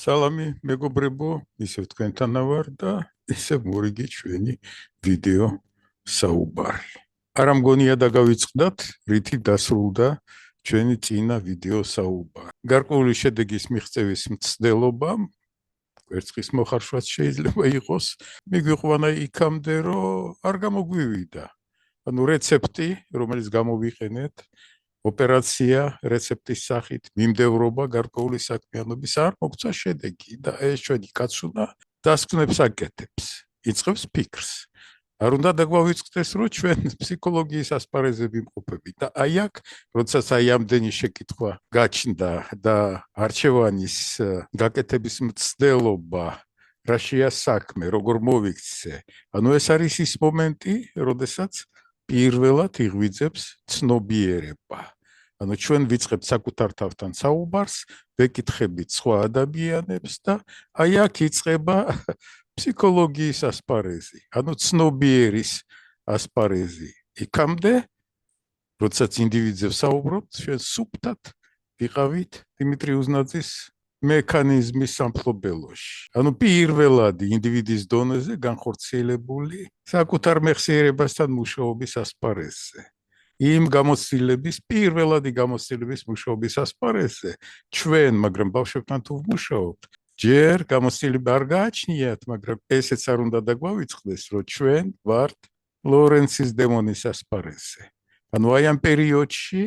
სალამი მეგობრებო, ისევ თქვენთანა ვარ და ისევ მორიგი ჩვენი ვიდეო საუბარი. არა მგონია დაგავიწყდათ, რითი დასრულდა ჩვენი წინა ვიდეო საუბარი. გარკვეული შედეგის მიღწევის მცდელობამ, კვერცხის მოხარშვაც შეიძლება იყოს, მიგვიყვანა იქამდე, რომ არ გამოგვივიდა. ანუ რეცეპტი, რომელიც გამოვიყენეთ, ოპერაცია რეცეპტის სახით მიმდევრობა გარკვეული საქმიანობის არ მოგცა შედეგი და ეს ჩვენი კაცუნა დასკვნებს აკეთებს, იწყებს ფიქრს. არ უნდა დაგვავიწყდეს, რომ ჩვენ ფსიქოლოგიის ასპარეზზე ვიმყოფებით და აი აქ, როდესაც ამდენი შეკითხვა გაჩნდა და არჩევანის გაკეთების მცდელობა, რა შეა საქმე, როგორ მოვიქცე, ანუ ეს არის ის მომენტი, როდესაც პირველად იღვიძებს ცნობიერება. ანუ ჩვენ ვიწყებთ საკუთარ თავთან საუბარს, ვეკითხებით სხვა ადამიანებს და აი აქ იწყება ფსიქოლოგიის ასპარეზი, ანუ ცნობიერის ასპარეზი. იქამდე, როდესაც ინდივიდზე ვსაუბრობთ, ჩვენ სუფთად ვიყავით დიმიტრი უზნაძის მექანიზმის სამფლობელოში. ანუ პირველადი ინდივიდის დონეზე განხორციელებული საკუთარ მეხსიერებასთან მუშაობის ასპარეზზე. იმ გამოცდილების, პირველადი გამოცდილების მუშაობის ასპარეზზე ჩვენ, მაგრამ ბავშვებთან თუ ვმუშაობთ, ჯერ გამოცდილება არ გააჩნიათ, მაგრამ ესეც არ უნდა დაგვავიწყდეს, რომ ჩვენ ვართ ლორენცის დემონის ასპარეზზე. ანუ აი ამ პერიოდში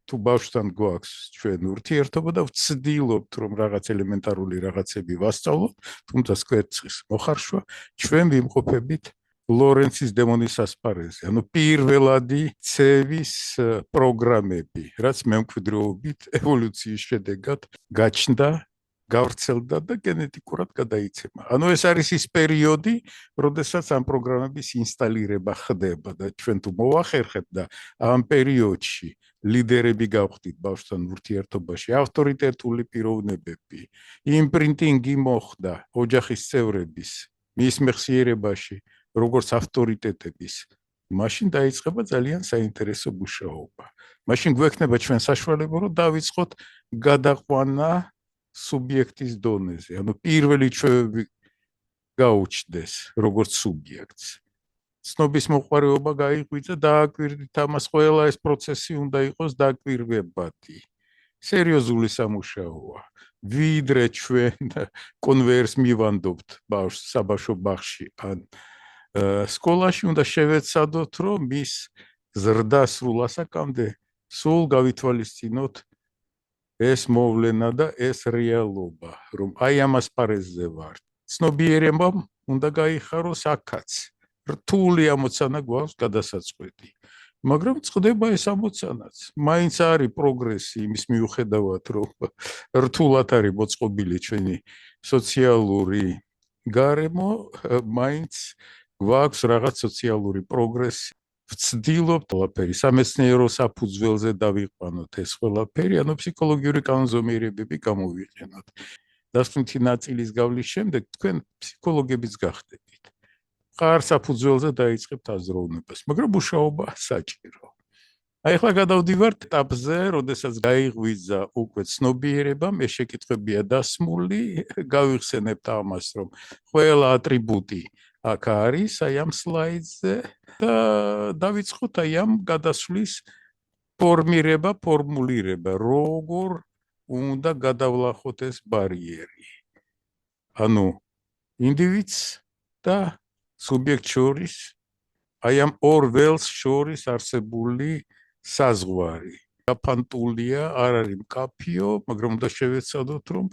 თუ ბავშვთან გვაქვს ჩვენ ურთიერთობა და ვცდილობთ, რომ რაღაც ელემენტარული რაღაცები ვასწავლოთ, თუმცა კვერცხის მოხარშვა, ჩვენ ვიმყოფებით ლორენცის დემონის ასპარეზზე. ანუ პირველადი ცევის პროგრამები, რაც მემკვიდრეობით ევოლუციის შედეგად გაჩნდა, გავრცელდა და გენეტიკურად გადაიცემა. ანუ ეს არის ის პერიოდი, როდესაც ამ პროგრამების ინსტალირება ხდება და ჩვენ თუ მოვახერხებთ და ამ პერიოდში ლიდერები გავხდით ბავშვთან ურთიერთობაში, ავტორიტეტული პიროვნებები, იმპრინტინგი მოხდა ოჯახის წევრების მის მეხსიერებაში, როგორც ავტორიტეტების, მაშინ დაიწყება ძალიან საინტერესო მუშაობა. მაშინ გვექნება ჩვენ საშუალება, რომ დავიწყოთ გადაყვანა სუბიექტის დონეზე, ანუ პირველი ჩვევები გაუჩნდეს როგორც სუბიექტს. ცნობის მოყვარეობა გაიღვიძა, დააკვირდით ამას, ყველა ეს პროცესი უნდა იყოს დაკვირვებადი. სერიოზული სამუშაოა. ვიდრე ჩვენ კონვერს მივანდობთ ბავშვს საბავშვო ბაღში ან სკოლაში, უნდა შევეცადოთ, რომ მის ზრდასრულ ასაკამდე სულ გავითვალისწინოთ ეს მოვლენა და ეს რეალობა, რომ აი ამ ასპარეზზე ვართ. ცნობიერებამ უნდა გაიხაროს აქაც. რთული ამოცანა გვაქვს გადასაწყვეტი. მაგრამ წყდება ეს ამოცანაც. მაინც არის პროგრესი იმის მიუხედავად, რომ რთულად არის მოწყობილი ჩვენი სოციალური გარემო, მაინც გვაქვს რაღაც სოციალური პროგრესი. ვცდილობთ ყველაფერი სამეცნიერო საფუძველზე დავიყვანოთ ეს ყველაფერი, ანუ ფსიქოლოგიური კანონზომიერებები გამოვიყენოთ. დასკვნითი ნაწილის გავლის შემდეგ თქვენ ფსიქოლოგებიც გახდებით. მყარ საფუძველზე დაიწყებთ აზროვნებას, მაგრამ მუშაობა საჭირო. აი ახლა გადავდივართ ეტაპზე, როდესაც გაიღვიძა უკვე ცნობიერება, მე შეკითხვებია დასმული, გავიხსენებთ ამას, რომ ყველა ატრიბუტი აქ არის, აი ამ სლაიდზე და დავიწყოთ აი ამ გადასვლის ფორმირება, ფორმულირება, როგორ უნდა გადავლახოთ ეს ბარიერი. ანუ ინდივიდს და სუბიექტ შორის, აი ამ ორ ველს შორის არსებული საზღვარი. გაფანტულია, არ არის მკაფიო, მაგრამ უნდა შევეცადოთ, რომ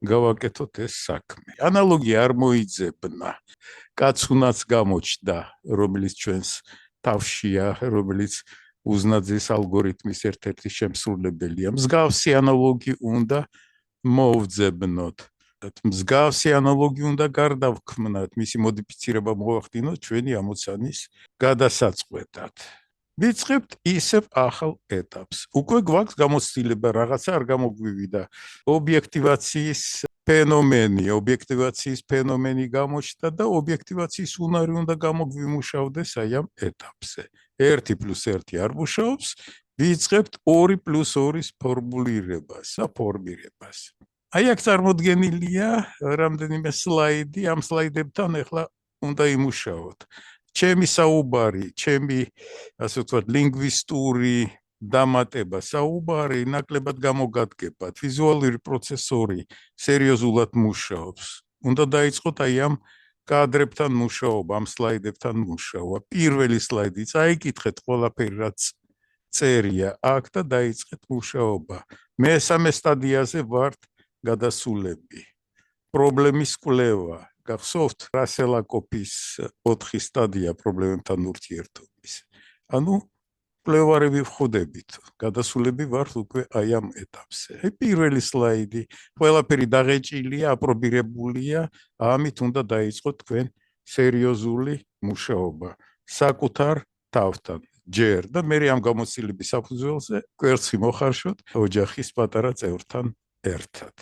გავაკეთოთ ეს საქმე. ანალოგია არ მოიძებნა. კაცუნაც გამოჩნდა, რომელიც ჩვენს თავშია, რომელიც უზნაძის ალგორითმის ერთ-ერთი შემსრულებელია. მსგავსი ანალოგი უნდა მოვძებნოთ. მსგავსი ანალოგი უნდა გარდავქმნათ, მისი მოდიფიცირება მოვახდინოთ ჩვენი ამოცანის გადასაწყვეტად. ვიწყებთ ისევ ახალ ეტაპს. უკვე გვაქვს გამოცდილება, რაღაცა არ გამოგვივიდა. ობიექტივაციის ფენომენი გამოჩნდა და ობიექტივაციის უნარი უნდა გამოგვიმუშავდეს აი ამ ეტაპზე. 1+1 არ მუშაობს, ვიწყებთ 2+2-ის ფორმულირებას, საფორმირებას. აი აქ წარმოდგენილია რამდენიმე სლაიდი, ამ სლაიდებთან ახლა უნდა იმუშაოთ. ჩემი საუბარი, ჩემი ასე ვთქვათ, ლინგვისტური დამატება საუბარი ნაკლებად გამოგადგება, ვიზუალური პროცესორი სერიოზულად მუშაობს. უნდა დაიწყოთ აი ამ კადრებთან მუშაობა, ამ სლაიდებთან მუშაობა. პირველი სლაიდი წაიკითხეთ ყველაფერი, რაც წერია აქ და დაიწყეთ მუშაობა. მესამე სტადიაზე ვართ გადასულები. პრობლემის კვლევა. გახსოვთ რასელაკოფის 4 სტადია პრობლემებთან ურთიერთობის. ანუ კვლევარები ვხვდებით. გადასულები ვართ უკვე აი ამ ეტაპზე. აი პირველი სლაიდი, ყველაფერი დაღეჭილია, აპრობირებულია, ამით უნდა დაიწყოთ თქვენ სერიოზული მუშაობა. საკუთარ თავთან. ჯერ და მე ამ გამოცდილების საფუძველზე კვერცხი მოხარშოთ ოჯახის პატარა წევრთან ერთად.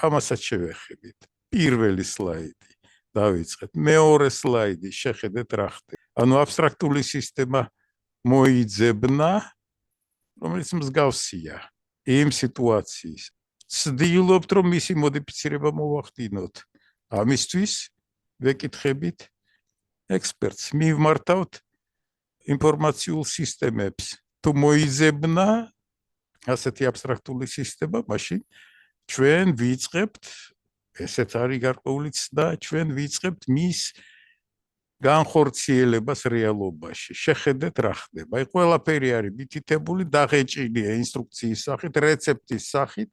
ამასაც შევეხებით. პირველი სლაიდი დავიწყეთ. მეორე სლაიდი შეხედეთ რა ხდება. ანუ აბსტრაქტული სისტემა მოიძებნა, რომელიც მსგავსია იმ სიტუაციის. ვცდილობთ, რომ მისი მოდიფიცირება მოვახდინოთ. ამისთვის ვეკითხებით ექსპერტს, მივმართავთ ინფორმაციულ სისტემებს. თუ მოიძებნა ასეთი აბსტრაქტული სისტემა, მაშინ ჩვენ ვიწყებთ, ესეც არის გარკვეული ცდა, ჩვენ ვიწყებთ მის განხორციელებას რეალობაში. შეხედეთ რა ხდება. აი ყველაფერი არის მითითებული, დაღეჭილია ინსტრუქციის სახით, რეცეპტის სახით,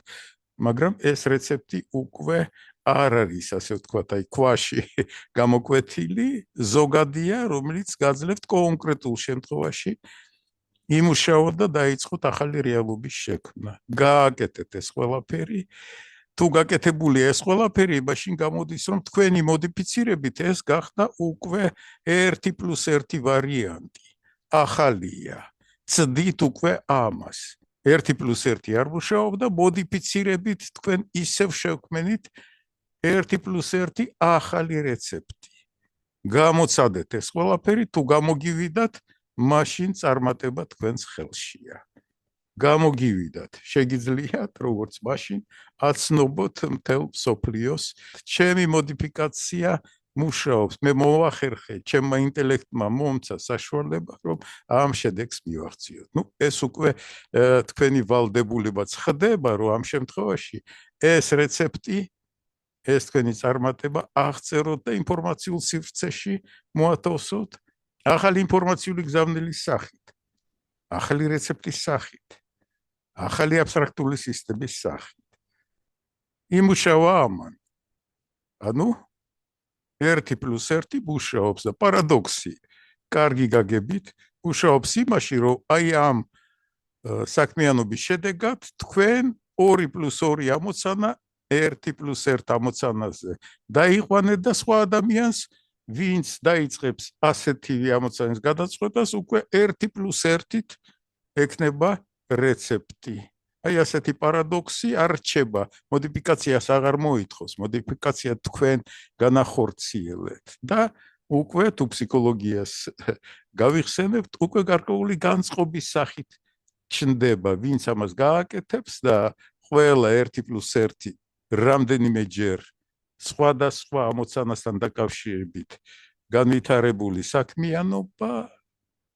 მაგრამ ეს რეცეპტი უკვე არ არის, ასე ვთქვათ, აი ქვაში გამოკვეთილი, ზოგადია, რომელიც გაძლევთ კონკრეტულ შემთხვევაში იმუშაოთ და დაიწყოთ ახალი რეალობის შექმნა. გააკეთეთ ეს ყველაფერი. თუ გაკეთებულია ეს ყველაფერი, მაშინ გამოდის, რომ თქვენი მოდიფიცირებით ეს გახდა უკვე 1+1 ვარიანტი. ახალია. ცდით უკვე ამას. 1+1 არ მუშაობდა, მოდიფიცირებით თქვენ ისევ შევქმნით 1+1 ახალი რეცეპტი. გამოცადეთ ეს ყველაფერი, თუ გამოგივიდათ, მაშინ წარმატება თქვენს ხელშია. გამოგივიდათ, შეგიძლიათ, როგორც მაშინ, აცნობოთ მთელ მსოფლიოს. ჩემი მოდიფიკაცია მუშაობს, მე მოვახერხე, ჩემმა ინტელექტმა მომცა საშუალება, რომ ამ შედეგს მივახციოთ. ეს უკვე თქვენი ვალდებულებაც ხდება, რომ ამ შემთხვევაში ეს რეცეპტი, ეს თქვენი წარმატება აღწეროთ და ინფორმაციულ სივრცეში მოათავსოთ ახალი ინფორმაციული გზავნილის სახით, ახალი რეცეპტის სახით, ახალი აბსტრაქტული სისტემის სახით. იმუშავა ამან. ანუ 1+1 მუშაობს და პარადოქსი, კარგი გაგებით, მუშაობს იმაში, რომ აი ამ საქმიანობის შედეგად თქვენ 2+2 ამოცანა 1+1 ამოცანაზე დაიყვანეთ და სხვა ადამიანს, ვინც დაიწყებს ასეთი ამოცანის გადაწყვეტას, უკვე 1+1-ით ექნება რეცეპტი. აი ასეთი პარადოქსი არ რჩება, მოდიფიკაციას აღარ მოითხოვს, მოდიფიკაცია თქვენ განახორციელეთ და უკვე თუ ფსიქოლოგიას გავიხსენებთ, უკვე გარკვეული განწყობის სახით ჩნდება, ვინც ამას გააკეთებს და ყველა 1+1 რამდენიმეჯერ სხვადასხვა ამოცანასთან დაკავშირებით განვითარებული საქმიანობა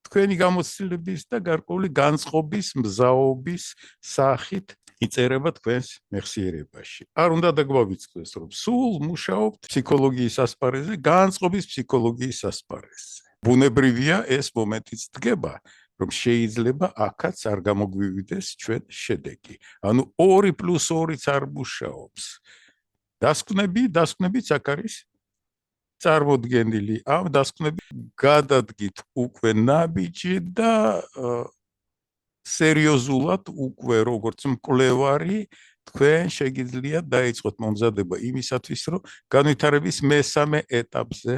თქვენი გამოცდილების და გარკვეული განწყობის, მზაობის სახით იწერება თქვენს მეხსიერებაში. არ უნდა დაგვავიწყდეს, რომ სულ მუშაობთ ფსიქოლოგიის ასპარეზზე, განწყობის ფსიქოლოგიის ასპარეზზე. ბუნებრივია ეს მომენტიც დგება, რომ შეიძლება აქაც არ გამოგვივიდეს ჩვენ შედეგი. ანუ 2+2-იც არ მუშაობს. დასკვნებიც აქ არის წარმოდგენილი. ამ დასკვნებით გადადგით უკვე ნაბიჯი და სერიოზულად უკვე როგორც მკვლევარი თქვენ შეგიძლიათ დაიწყოთ მომზადება იმისათვის, რომ განვითარების მესამე ეტაპზე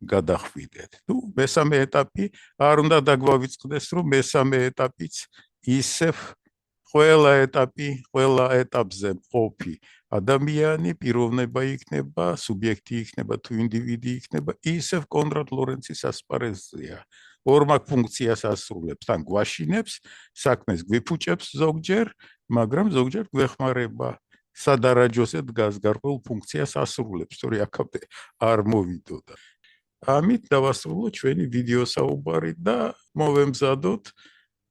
გადახვიდეთ. მესამე ეტაპი არ უნდა დაგვავიწყდეს, რომ მესამე ეტაპიც ისევ ყველა ეტაპზე მყოფი ადამიანი, პიროვნება იქნება, სუბიექტი იქნება თუ ინდივიდი იქნება, ისევ კონრად ლორენცის ასპარეზზეა. ორმაგ ფუნქციას ასრულებს, თან გვაშინებს, საქმეს გვიფუჭებს ზოგჯერ, მაგრამ ზოგჯერ გვეხმარება სადარაჯოზე დგას გარკვეულ ფუნქციას ასრულებს, თორე აქამდე არ მოვიდოდა. ამით დავასრულოთ ჩვენი ვიდეო საუბარი და მოვემზადოთ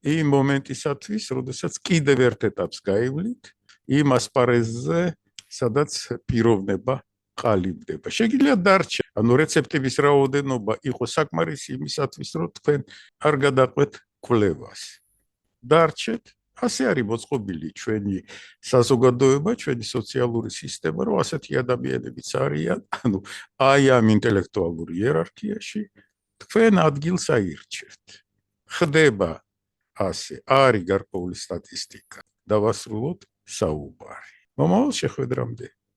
იმ მომენტისათვის, როდესაც კიდევ ერთ ეტაპს გაივლით იმ ასპარეზზე, სადაც პიროვნება ყალიბდება. შეგიძლიათ დარჩე, ანუ რეცეპტების რაოდენობა იყოს საკმარისი იმისათვის, რომ თქვენ არ გადაყვეთ კვლევას. დარჩეთ, ასე არის მოწყობილი ჩვენი საზოგადოება, ჩვენი სოციალური სისტემა, რომ ასეთი ადამიანებიც არიან, ანუ აი ამ ინტელექტუალურ იერარქიაში თქვენ ადგილს აირჩევთ. ხდება ასე, არის გარკვეული სტატისტიკა. დავასრულოთ საუბარი. მომავალ შეხვედრამდე.